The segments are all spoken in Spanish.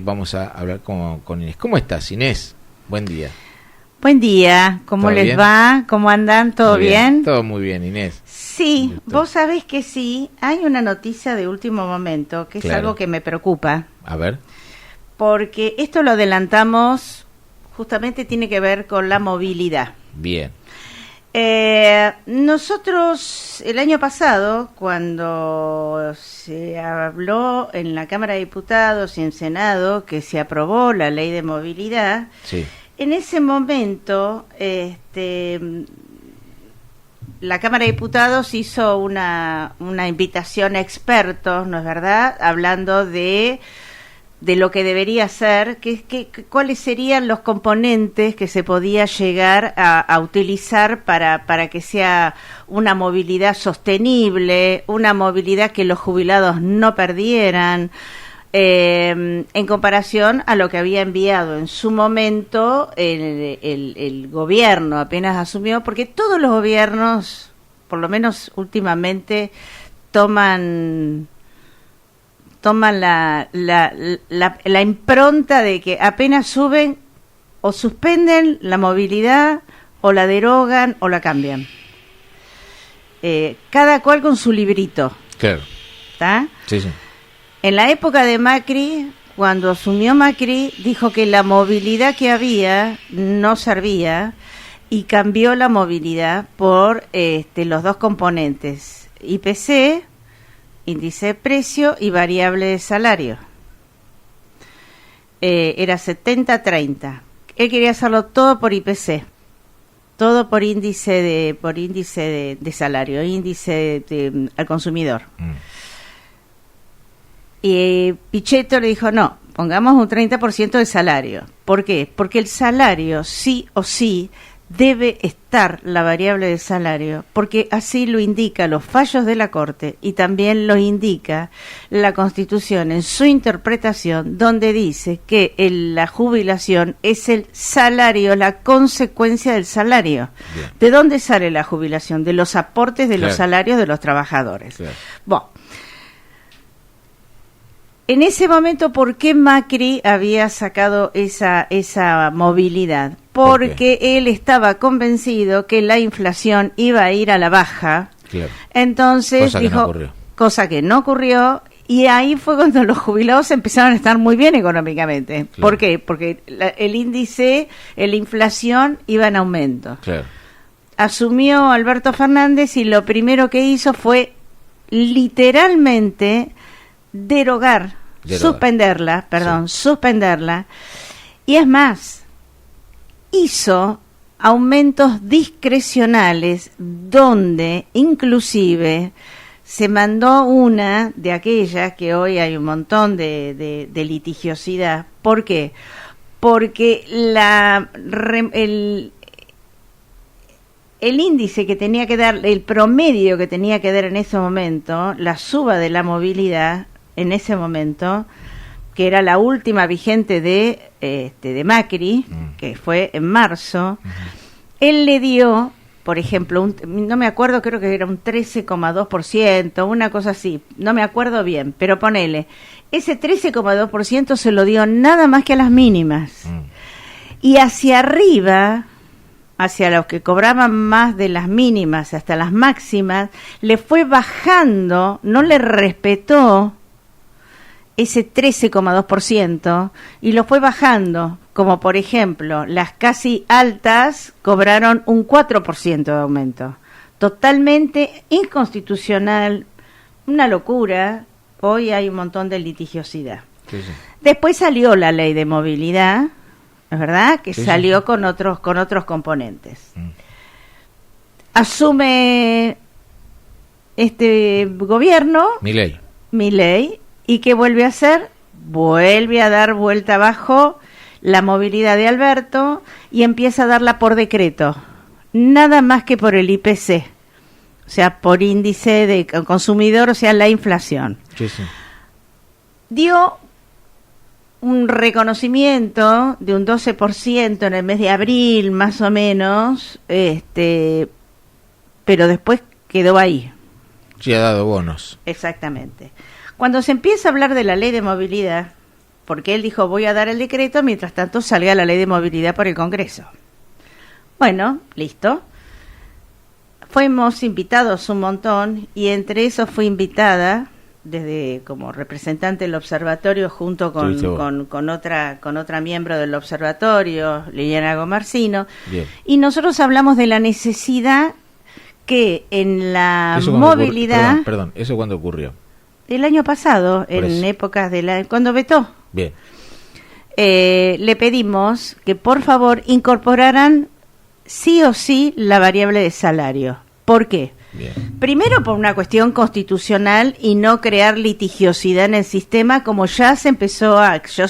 Vamos a hablar con Inés. ¿Cómo estás, Inés? Buen día. Buen día, ¿cómo les bien? va? ¿Cómo andan? ¿Todo bien? Todo muy bien, Inés. Sí, vos sabés que sí, hay una noticia de último momento, que es algo que me preocupa. A ver. Porque esto lo adelantamos, justamente tiene que ver con la movilidad. Bien. Nosotros, el año pasado, cuando se habló en la Cámara de Diputados y en Senado que se aprobó la ley de movilidad, Sí. en ese momento, la Cámara de Diputados hizo una invitación a expertos, ¿no es verdad?, hablando de lo que debería ser, cuáles serían los componentes que se podía llegar a utilizar para que sea una movilidad sostenible, una movilidad que los jubilados no perdieran, en comparación a lo que había enviado en su momento el gobierno apenas asumió, porque todos los gobiernos, por lo menos últimamente, toman la impronta de que apenas suben o suspenden la movilidad o la derogan o la cambian. Cada cual con su librito. Claro. ¿Está? Sí, sí. En la época de Macri, cuando asumió Macri, dijo que la movilidad que había no servía y cambió la movilidad por los dos componentes, IPC, índice de precio, y variable de salario. Era 70-30. Él quería hacerlo todo por IPC, todo por índice de salario, índice al consumidor. Y Pichetto le dijo, no, pongamos un 30% de salario. ¿Por qué? Porque el salario, sí o sí, debe estar la variable de salario, porque así lo indica los fallos de la Corte y también lo indica la Constitución en su interpretación, donde dice que la jubilación es el salario, la consecuencia del salario. Bien. ¿De dónde sale la jubilación? De los aportes de los salarios de los trabajadores. Claro. Bueno, en ese momento, ¿por qué Macri había sacado esa movilidad? Porque él estaba convencido que la inflación iba a ir a la baja. Claro. Entonces dijo, cosa que no ocurrió, y ahí fue cuando los jubilados empezaron a estar muy bien económicamente. Claro. ¿Por qué? Porque el índice, la inflación iba en aumento. Claro. Asumió Alberto Fernández y lo primero que hizo fue literalmente suspenderla, y es más, hizo aumentos discrecionales donde inclusive se mandó una de aquellas que hoy hay un montón de litigiosidad. ¿Por qué? Porque el índice que tenía que dar, el promedio que tenía que dar en ese momento, la suba de la movilidad en ese momento, que era la última vigente de Macri, que fue en marzo, él le dio, por ejemplo, no me acuerdo, creo que era un 13,2%, una cosa así, no me acuerdo bien, pero ponele, ese 13,2% se lo dio nada más que a las mínimas. Y hacia arriba, hacia los que cobraban más de las mínimas hasta las máximas, le fue bajando, no le respetó ese 13,2% y lo fue bajando, como por ejemplo, las casi altas cobraron un 4% de aumento. Totalmente inconstitucional, una locura. Hoy hay un montón de litigiosidad. Sí, sí. Después salió la ley de movilidad, ¿es verdad? Que salió con otros componentes. Asume este gobierno, Milei, ¿y qué vuelve a hacer? Vuelve a dar vuelta abajo la movilidad de Alberto y empieza a darla por decreto, nada más que por el IPC, o sea, por índice de consumidor, o sea, la inflación. Sí, sí. Dio un reconocimiento de un 12% en el mes de abril, más o menos, pero después quedó ahí. Sí, ha dado bonos. Exactamente. Cuando se empieza a hablar de la ley de movilidad, porque él dijo, voy a dar el decreto, mientras tanto salga la ley de movilidad por el Congreso. Bueno, listo. Fuimos invitados un montón, y entre esos fui invitada desde como representante del observatorio junto con otra miembro del observatorio, Liliana Gomarcino. Bien. Y nosotros hablamos de la necesidad que en la movilidad... Perdón, ¿eso cuándo ocurrió? El año pasado, en épocas cuando vetó. Bien. Le pedimos que por favor incorporaran sí o sí la variable de salario. ¿Por qué? Bien. Primero por una cuestión constitucional y no crear litigiosidad en el sistema como ya se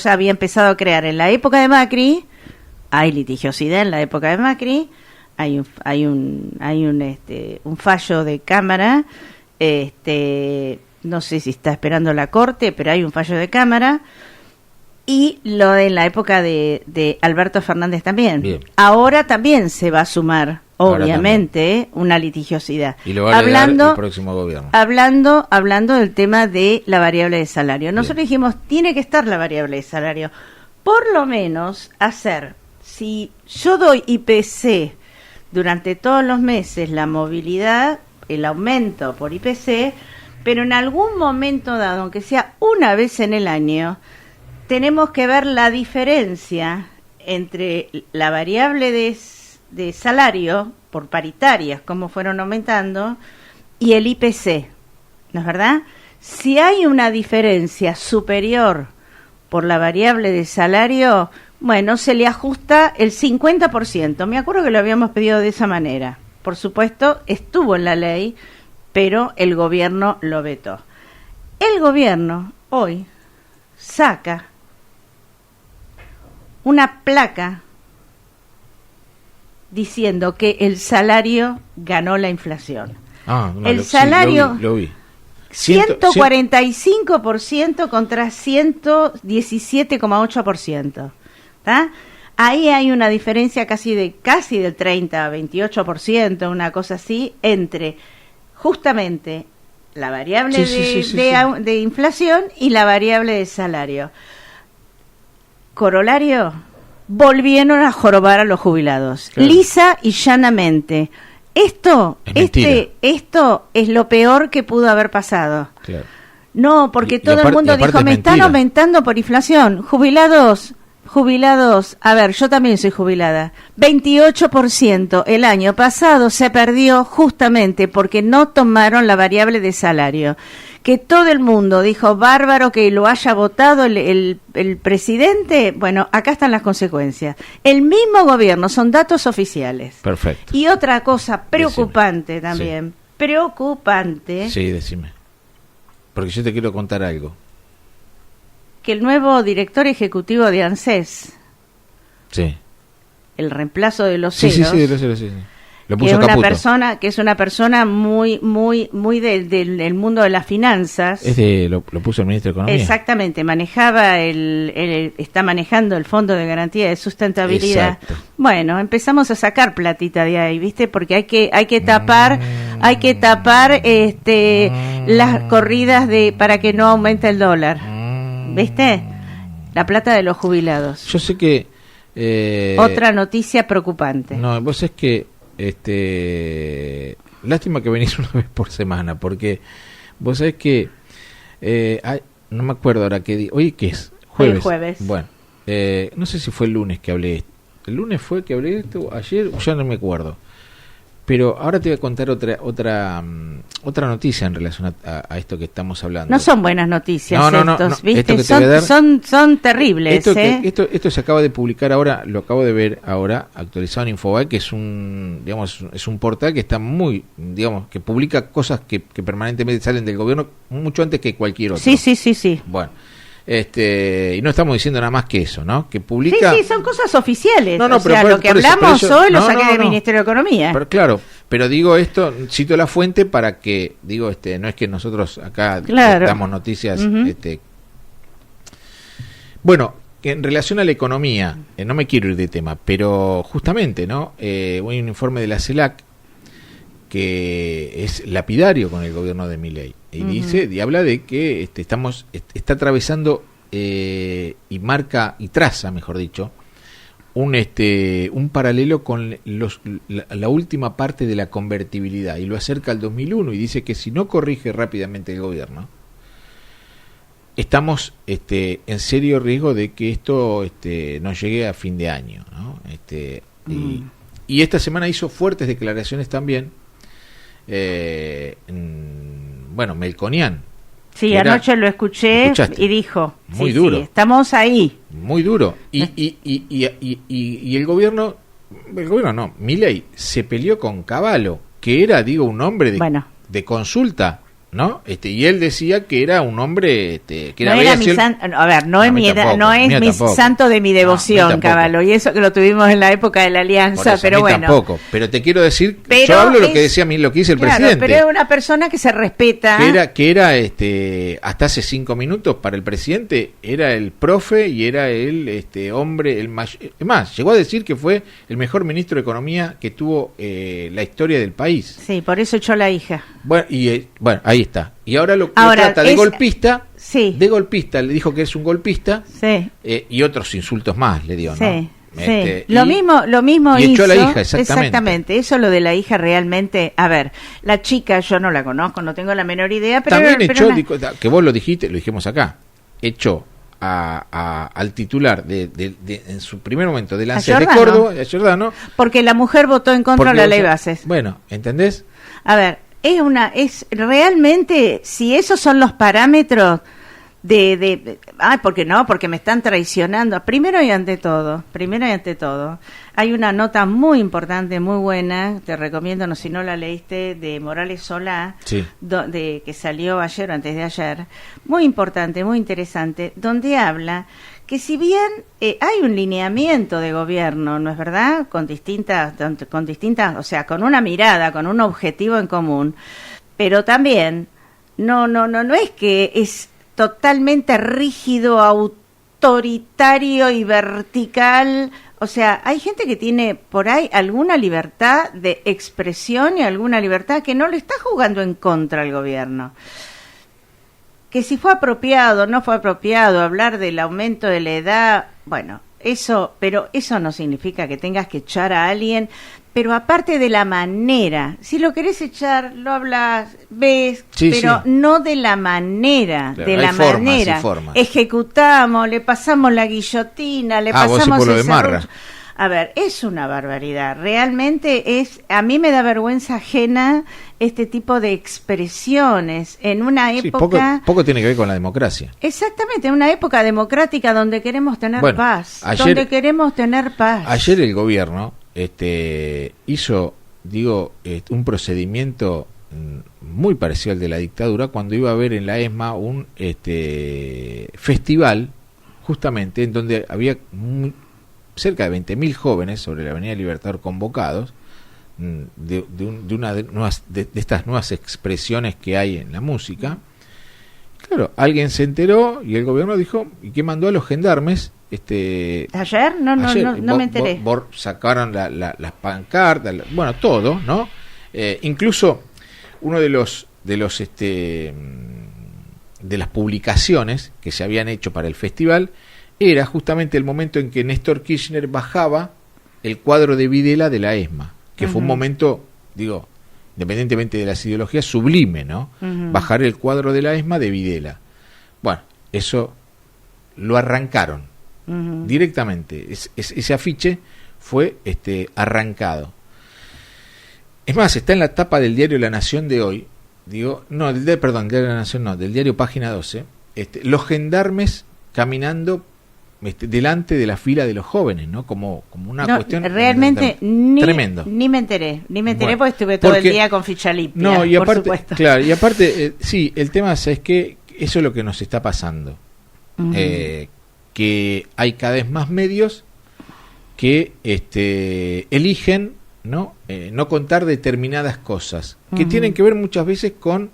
había empezado a crear en la época de Macri. Hay litigiosidad en la época de Macri. Hay un fallo de Cámara, no sé si está esperando la Corte, pero hay un fallo de Cámara, y lo de la época de Alberto Fernández también. Bien. Ahora también se va a sumar, obviamente, una litigiosidad. Y lo va a alegar el próximo gobierno. Hablando del tema de la variable de salario. Nosotros dijimos, tiene que estar la variable de salario. Por lo menos si yo doy IPC durante todos los meses, la movilidad, el aumento por IPC, pero en algún momento dado, aunque sea una vez en el año, tenemos que ver la diferencia entre la variable de salario por paritarias, cómo fueron aumentando, y el IPC, ¿no es verdad? Si hay una diferencia superior por la variable de salario, bueno, se le ajusta el 50%. Me acuerdo que lo habíamos pedido de esa manera. Por supuesto, estuvo en la ley, pero el gobierno lo vetó. El gobierno hoy saca una placa diciendo que el salario ganó la inflación. El salario... Lo vi. 145% contra 117,8%. ¿Tá? Ahí hay una diferencia casi del 30 a 28%, una cosa así, entre justamente la variable de inflación y la variable de salario. Corolario, volvieron a jorobar a los jubilados, claro. Lisa y llanamente. Esto es lo peor que pudo haber pasado. Claro. No, porque todo el mundo dijo, me están aumentando por inflación. Jubilados, a ver, yo también soy jubilada. 28% el año pasado se perdió justamente porque no tomaron la variable de salario. Que todo el mundo dijo, bárbaro que lo haya votado el presidente. Bueno, acá están las consecuencias. El mismo gobierno, son datos oficiales. Perfecto. Y otra cosa preocupante también. Sí. Preocupante. Sí, decime. Porque yo te quiero contar algo. Que el nuevo director ejecutivo de ANSES, sí, el reemplazo de los ceros, de los ceros, sí. Lo puso que es una persona muy del mundo de las finanzas. Lo puso el ministro de Economía. Exactamente, está manejando el Fondo de Garantía de Sustentabilidad. Exacto. Bueno, empezamos a sacar platita de ahí, ¿viste? Porque hay que tapar las corridas para que no aumente el dólar. ¿Viste? La plata de los jubilados. Yo sé que... otra noticia preocupante. No, vos es que... lástima que venís una vez por semana, porque vos sabés que... no me acuerdo ahora qué... Hoy, ¿qué es? Jueves. El jueves. Bueno, no sé si fue el lunes que hablé esto. ¿El lunes fue que hablé esto? ¿Ayer? Ya no me acuerdo. Pero ahora te voy a contar otra noticia en relación a esto que estamos hablando. No son buenas noticias ¿viste? Esto son terribles. Esto se acaba de publicar ahora, lo acabo de ver ahora, actualizado en Infobae, que es un portal que está que publica cosas que permanentemente salen del gobierno mucho antes que cualquier otro. Sí. Bueno. Y no estamos diciendo nada más que eso, ¿no? Que publica... Sí, son cosas oficiales. Pero lo que hablamos hoy lo saqué del Ministerio de Economía. Pero digo esto, cito la fuente para que, no es que nosotros acá damos noticias... Uh-huh. Bueno, en relación a la economía, no me quiero ir de tema, pero justamente, ¿no? Hay un informe de la CELAC que es lapidario con el gobierno de Milei. Y uh-huh. dice, y habla de que está atravesando y marca y traza, mejor dicho, un paralelo con la última parte de la convertibilidad y lo acerca al 2001 y dice que si no corrige rápidamente el gobierno, estamos en serio riesgo de que esto no llegue a fin de año, ¿no? Y esta semana hizo fuertes declaraciones también, Melconian. Sí, anoche lo escuché y dijo, muy duro. Sí, estamos ahí. Muy duro. Y el gobierno no, Milei se peleó con Cavallo, que era, un hombre de consulta, ¿no? Y él decía que era un hombre que era no es mi santo de mi devoción, Cavallo, y eso que lo tuvimos en la época de la Alianza, pero bueno. Tampoco, pero te quiero decir, yo hablo lo que decía lo que dice el presidente. Pero es una persona que se respeta. Que era hasta hace 5 minutos para el presidente era el profe y era el hombre es más, llegó a decir que fue el mejor ministro de Economía que tuvo la historia del país. Sí, por eso echó la hija. Bueno, ahí está. Y ahora lo trata de golpista. Sí. De golpista, le dijo que es un golpista. Sí. Y otros insultos más le dio, ¿no? Sí. Lo mismo y hizo. Echó a la hija, exactamente. Eso lo de la hija realmente. A ver, la chica yo no la conozco, no tengo la menor idea. Pero también echó, que vos lo dijiste, lo dijimos acá. Echó al titular en su primer momento del ANSES de Córdoba, a Giordano, porque la mujer votó en contra de la ley bases. Bueno, ¿entendés? A ver, es realmente, si esos son los parámetros porque me están traicionando. Primero y ante todo, hay una nota muy importante, muy buena, te recomiendo, si no la leíste, de Morales Solá, sí, que salió ayer o antes de ayer, muy importante, muy interesante, donde habla que si bien hay un lineamiento de gobierno, ¿no es verdad?, con distintas, o sea, con una mirada, con un objetivo en común, pero también no es que es totalmente rígido, autoritario y vertical. O sea, hay gente que tiene por ahí alguna libertad de expresión y alguna libertad que no le está jugando en contra al gobierno. Que si fue apropiado o no fue apropiado hablar del aumento de la edad, pero eso no significa que tengas que echar a alguien. Pero aparte de la manera, si lo querés echar, lo hablas, ves, pero no de la manera, claro, formas. Ejecutamos, le pasamos la guillotina, le pasamos el serrucho. A ver, es una barbaridad. Realmente a mí me da vergüenza ajena este tipo de expresiones en una época... Poco tiene que ver con la democracia. Exactamente, en una época democrática donde queremos tener paz. Ayer el gobierno hizo, un procedimiento muy parecido al de la dictadura cuando iba a haber en la ESMA un festival, justamente, en donde había cerca de 20.000 jóvenes sobre la Avenida Libertador convocados de estas nuevas expresiones que hay en la música. Claro, alguien se enteró y el gobierno dijo, y que mandó a los gendarmes. ¿Ayer? No me enteré. Sacaron las pancartas, todo, ¿no? Incluso uno de las publicaciones que se habían hecho para el festival era justamente el momento en que Néstor Kirchner bajaba el cuadro de Videla de la ESMA, que fue un momento, independientemente de las ideologías, sublime, ¿no? Bajar el cuadro de la ESMA de Videla. Bueno, eso lo arrancaron directamente. Ese afiche fue arrancado. Es más, está en la tapa del diario La Nación de hoy. Diario La Nación del diario Página 12. Los gendarmes caminando delante de la fila de los jóvenes, ¿no? Como una cuestión realmente tremendo. Ni me enteré porque estuve todo el día con ficha limpia. No, y aparte, por supuesto. Claro, y aparte, sí, el tema es que eso es lo que nos está pasando. Que hay cada vez más medios que eligen no contar determinadas cosas que tienen que ver muchas veces con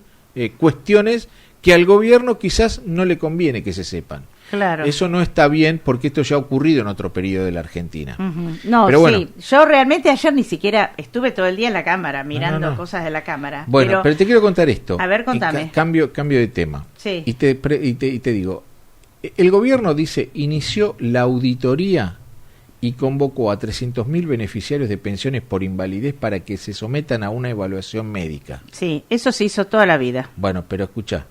cuestiones que al gobierno quizás no le conviene que se sepan. Claro. Eso no está bien porque esto ya ha ocurrido en otro periodo de la Argentina. No, pero bueno, yo realmente ayer ni siquiera estuve todo el día en la cámara mirando cosas de la cámara. Bueno, pero te quiero contar esto. A ver, contame. Cambio de tema. Sí. Y te digo, El gobierno, dice, inició la auditoría y convocó a 300.000 beneficiarios de pensiones por invalidez para que se sometan a una evaluación médica. Sí, eso se hizo toda la vida. Bueno, pero escucha,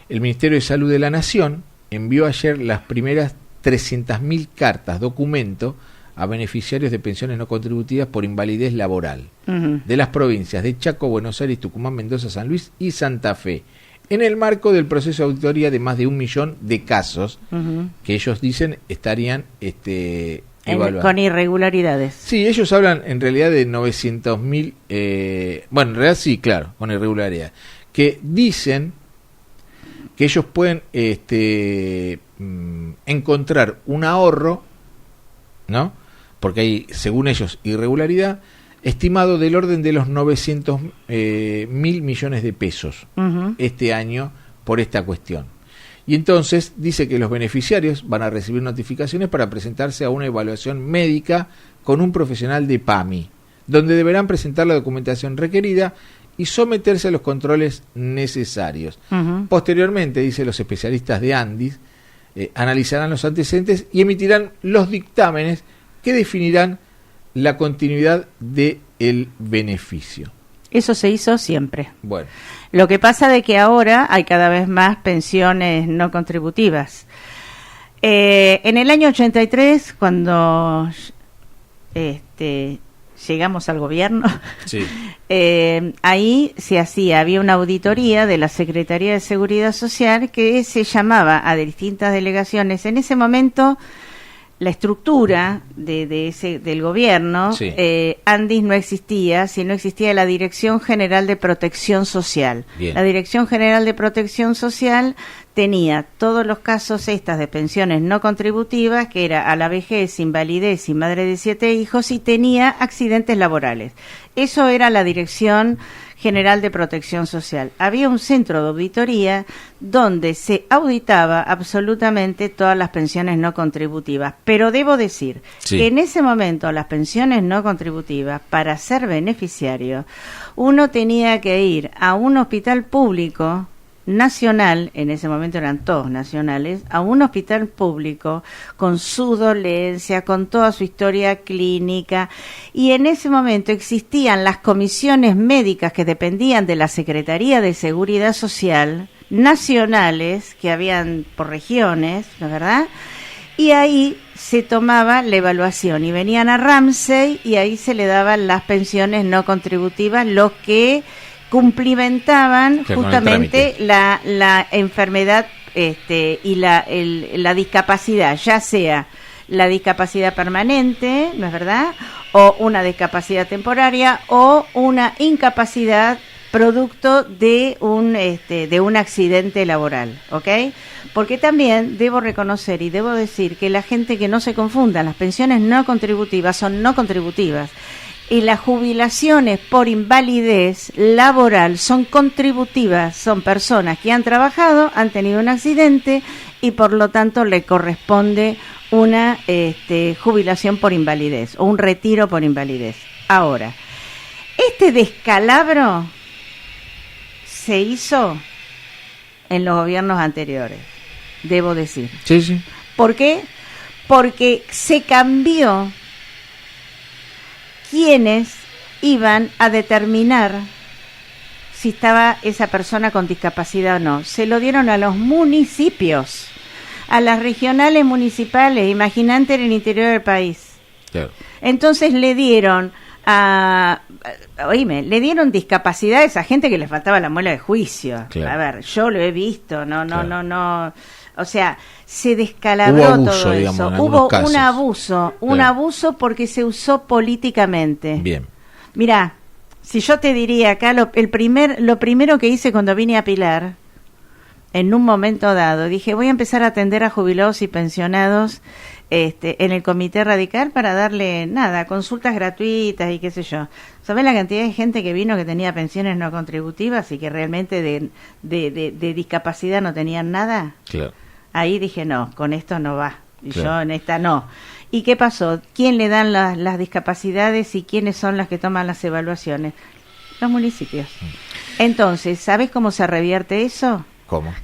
el Ministerio de Salud de la Nación envió ayer las primeras 300.000 cartas, documento, a beneficiarios de pensiones no contributivas por invalidez laboral, de las provincias de Chaco, Buenos Aires, Tucumán, Mendoza, San Luis y Santa Fe, en el marco del proceso de auditoría de más de 1 millón de casos que ellos dicen estarían evaluados. Con irregularidades. Sí, ellos hablan en realidad de 900.000, bueno, en realidad sí, claro, con irregularidad, que dicen que ellos pueden encontrar un ahorro, ¿no? Porque hay, según ellos, irregularidad, estimado del orden de los 900.000 millones de pesos este año por esta cuestión. Y entonces dice que los beneficiarios van a recibir notificaciones para presentarse a una evaluación médica con un profesional de PAMI, donde deberán presentar la documentación requerida y someterse a los controles necesarios. Posteriormente, dice, los especialistas de Andis analizarán los antecedentes y emitirán los dictámenes que definirán la continuidad del beneficio. Eso se hizo siempre. Bueno. Lo que pasa de que ahora hay cada vez más pensiones no contributivas. En el año 83, cuando llegamos al gobierno, sí. Ahí había una auditoría de la Secretaría de Seguridad Social que se llamaba a distintas delegaciones. En ese momento, la estructura del gobierno, sí. Andis no existía, sino existía la Dirección General de Protección Social. Bien. La Dirección General de Protección Social tenía todos los casos estas de pensiones no contributivas, que era a la vejez, invalidez y madre de 7 hijos, y tenía accidentes laborales. Eso era la Dirección General de Protección Social. Había un centro de auditoría donde se auditaba absolutamente todas las pensiones no contributivas. Pero debo decir que en ese momento las pensiones no contributivas, para ser beneficiario, uno tenía que ir a un hospital público nacional, en ese momento eran todos nacionales, a un hospital público con su dolencia, con toda su historia clínica, y en ese momento existían las comisiones médicas que dependían de la Secretaría de Seguridad Social nacionales, que habían por regiones, ¿no es verdad? Y ahí se tomaba la evaluación y venían a Ramsey y ahí se le daban las pensiones no contributivas, los que cumplimentaban justamente la enfermedad y la discapacidad, ya sea la discapacidad permanente, ¿no es verdad?, o una discapacidad temporaria o una incapacidad producto de un accidente laboral, ¿ok? Porque también debo reconocer y debo decir que la gente, que no se confunda, las pensiones no contributivas son no contributivas. Y las jubilaciones por invalidez laboral son contributivas, son personas que han trabajado, han tenido un accidente y por lo tanto le corresponde una jubilación por invalidez o un retiro por invalidez. Ahora, este descalabro se hizo en los gobiernos anteriores, debo decir. Sí, sí. ¿Por qué? Porque se cambió quiénes iban a determinar si estaba esa persona con discapacidad o no. Se lo dieron a los municipios, a las regionales municipales, imagínate, en el interior del país. Claro. Entonces le dieron le dieron discapacidad a esa gente que les faltaba la muela de juicio. Claro. A ver, yo lo he visto, Claro. no. O sea, se descalabró abuso, todo digamos, eso. en algunos Hubo casos. un Claro. abuso porque se usó políticamente. Bien. Mirá, si yo te diría acá, lo primero que hice cuando vine a Pilar, en un momento dado, dije, voy a empezar a atender a jubilados y pensionados en el Comité Radical para darle, consultas gratuitas y qué sé yo. ¿Sabés la cantidad de gente que vino que tenía pensiones no contributivas y que realmente de discapacidad no tenían nada? Claro. Ahí dije, no, con esto no va. Y Claro. yo en esta no. ¿Y qué pasó? ¿Quién le dan las discapacidades y quiénes son las que toman las evaluaciones? Los municipios. Entonces, ¿sabes cómo se revierte eso? ¿Cómo?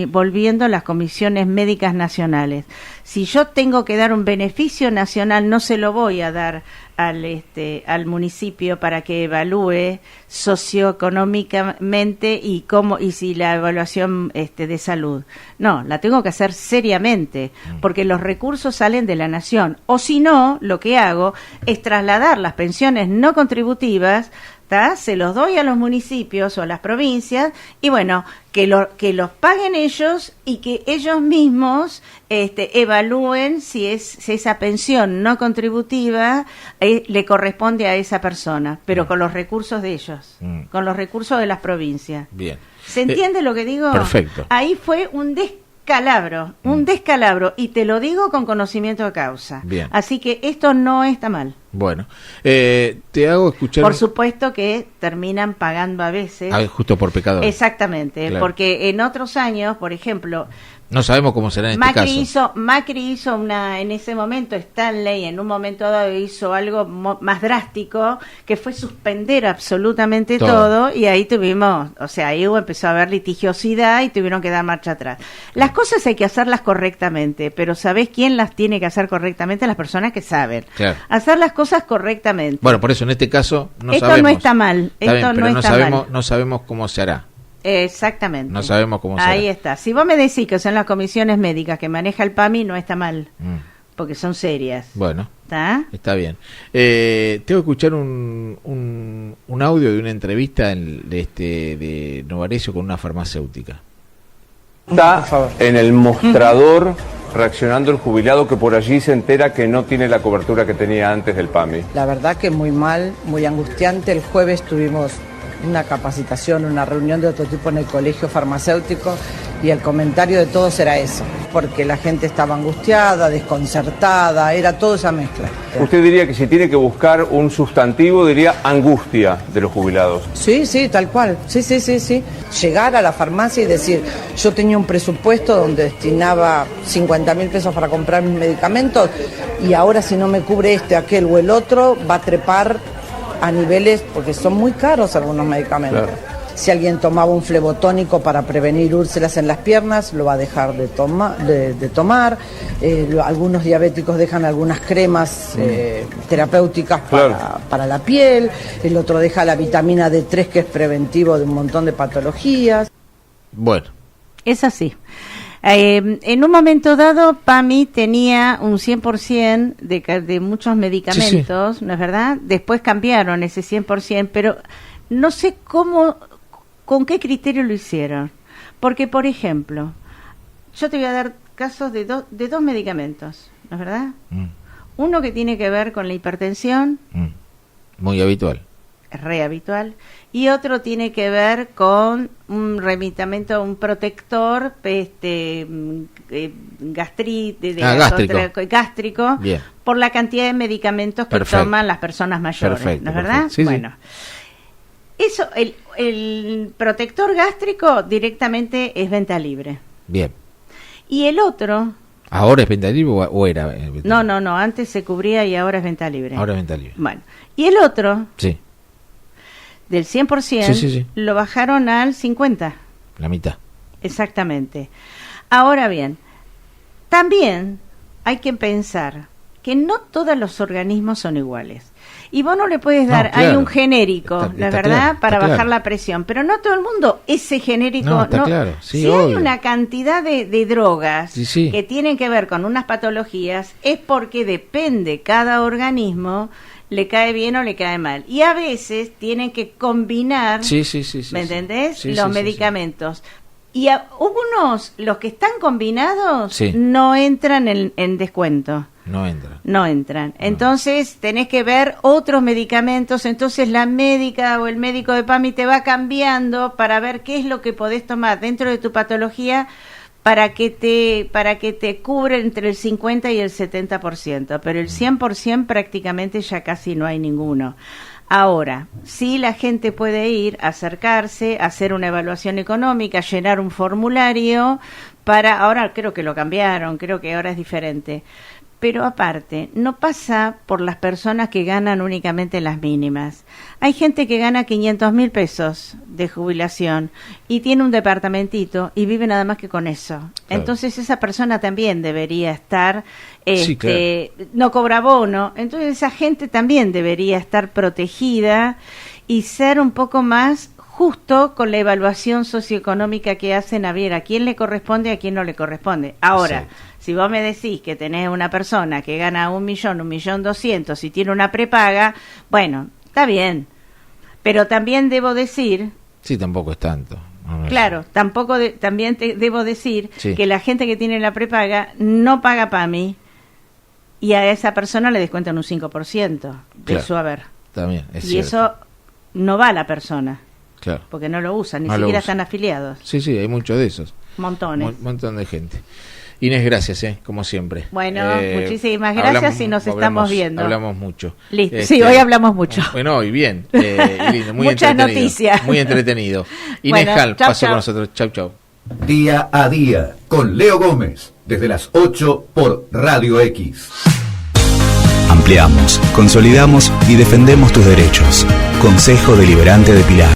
Volviendo las comisiones médicas nacionales. Si yo tengo que dar un beneficio nacional, no se lo voy a dar al municipio para que evalúe socioeconómicamente y si la evaluación de salud. No, la tengo que hacer seriamente, porque los recursos salen de la nación. O si no, lo que hago es trasladar las pensiones no contributivas, se los doy a los municipios o a las provincias y bueno, que los paguen ellos y que ellos mismos evalúen si esa pensión no contributiva le corresponde a esa persona, pero con los recursos de ellos, con los recursos de las provincias. Bien. ¿Se entiende lo que digo? Perfecto. Ahí fue un descalabro, y te lo digo con conocimiento de causa. Bien. Así que esto no está mal. Bueno, te hago escuchar... Por supuesto que terminan pagando a veces. Justo por pecadores. Exactamente, claro. Porque en otros años, por ejemplo... No sabemos cómo será en este caso. Macri hizo en ese momento, Stanley en un momento dado hizo algo más drástico, que fue suspender absolutamente todo y ahí ahí empezó a haber litigiosidad y tuvieron que dar marcha atrás. Las cosas hay que hacerlas correctamente, pero ¿sabés quién las tiene que hacer correctamente? Las personas que saben. Claro. Hacer las cosas correctamente. Bueno, por eso en este caso no esto sabemos. No está mal. No sabemos cómo se hará. Exactamente. No sabemos cómo se hará. Ahí está. Si vos me decís que son las comisiones médicas que maneja el PAMI, no está mal. Porque son serias. Bueno. Está bien. Tengo que escuchar un audio de una entrevista de Novarecio con una farmacéutica. Está en el mostrador reaccionando el jubilado que por allí se entera que no tiene la cobertura que tenía antes del PAMI. La verdad que muy mal, muy angustiante. El jueves tuvimos una capacitación, una reunión de otro tipo en el colegio farmacéutico y el comentario de todos era eso, porque la gente estaba angustiada, desconcertada, era toda esa mezcla. ¿Usted diría que si tiene que buscar un sustantivo, diría angustia de los jubilados? Sí, tal cual, sí. Llegar a la farmacia y decir, yo tenía un presupuesto donde destinaba 50.000 pesos para comprar mis medicamentos y ahora si no me cubre aquel o el otro, va a trepar a niveles, porque son muy caros algunos medicamentos. Claro. Si alguien tomaba un flebotónico para prevenir úlceras en las piernas, lo va a dejar de tomar. Algunos diabéticos dejan algunas cremas terapéuticas para la piel. El otro deja la vitamina D3, que es preventivo de un montón de patologías. Bueno. Es así. En un momento dado, PAMI tenía un 100% de muchos medicamentos, sí. ¿No es verdad? Después cambiaron ese 100%, pero no sé con qué criterio lo hicieron. Porque, por ejemplo, yo te voy a dar casos de dos medicamentos, ¿no es verdad? Uno que tiene que ver con la hipertensión. Muy habitual. Es re habitual. Y otro tiene que ver con un remitamiento, un protector gástrico. Bien. Por la cantidad de medicamentos que toman las personas mayores. Perfecto, ¿no es verdad? Sí, bueno. Sí. Eso, el protector gástrico directamente es venta libre. Bien. Y el otro... ¿Ahora es venta libre o era venta libre? No, antes se cubría y ahora es venta libre. Ahora es venta libre. Bueno, y el otro... Sí. Del 100%, sí. Lo bajaron al 50%. La mitad. Exactamente. Ahora bien, también hay que pensar que no todos los organismos son iguales. Y vos no le puedes dar, hay un genérico, la verdad, para bajar la presión, pero no todo el mundo ese genérico. No, está claro. Sí, si hay una cantidad de drogas que tienen que ver con unas patologías, es porque depende cada organismo, le cae bien o le cae mal. Y a veces tienen que combinar, ¿me entendés? Los medicamentos. Y los que están combinados no entran en descuento. No entran. Entonces tenés que ver otros medicamentos. Entonces la médica o el médico de PAMI te va cambiando para ver qué es lo que podés tomar dentro de tu patología para que te cubre entre el 50 y el 70%. Pero el 100% prácticamente ya casi no hay ninguno. Ahora, sí la gente puede ir, acercarse, hacer una evaluación económica, llenar un formulario ahora creo que lo cambiaron, creo que ahora es diferente. pero aparte, no pasa por las personas que ganan únicamente las mínimas. Hay gente que gana 500.000 pesos de jubilación y tiene un departamentito y vive nada más que con eso. Claro. Entonces esa persona también debería estar, sí, claro. No cobra bono, entonces esa gente también debería estar protegida y ser un poco más justo con la evaluación socioeconómica que hacen, a ver a quién le corresponde y a quién no le corresponde. Ahora, si vos me decís que tenés una persona que gana 1.200.000 y tiene una prepaga, bueno, está bien, pero también debo decir... Sí, tampoco es tanto. Claro, también debo decir que la gente que tiene la prepaga no paga PAMI y a esa persona le descuentan un 5% de su haber. También, es y cierto. Eso no va a la persona. Claro. Porque no lo usan, ni siquiera están afiliados. Sí, hay muchos de esos. Montones. Un montón de gente. Inés, gracias, como siempre. Bueno, muchísimas gracias y nos estamos viendo. Hablamos mucho. Listo. Sí, hoy hablamos mucho. Bueno, hoy bien. Lindo, muy muchas entretenido. Noticias. Muy entretenido. Inés Hall pasó con nosotros. Chau. Día a día con Leo Gómez, desde las 8 por Radio X. Ampliamos, consolidamos y defendemos tus derechos. Consejo Deliberante de Pilar.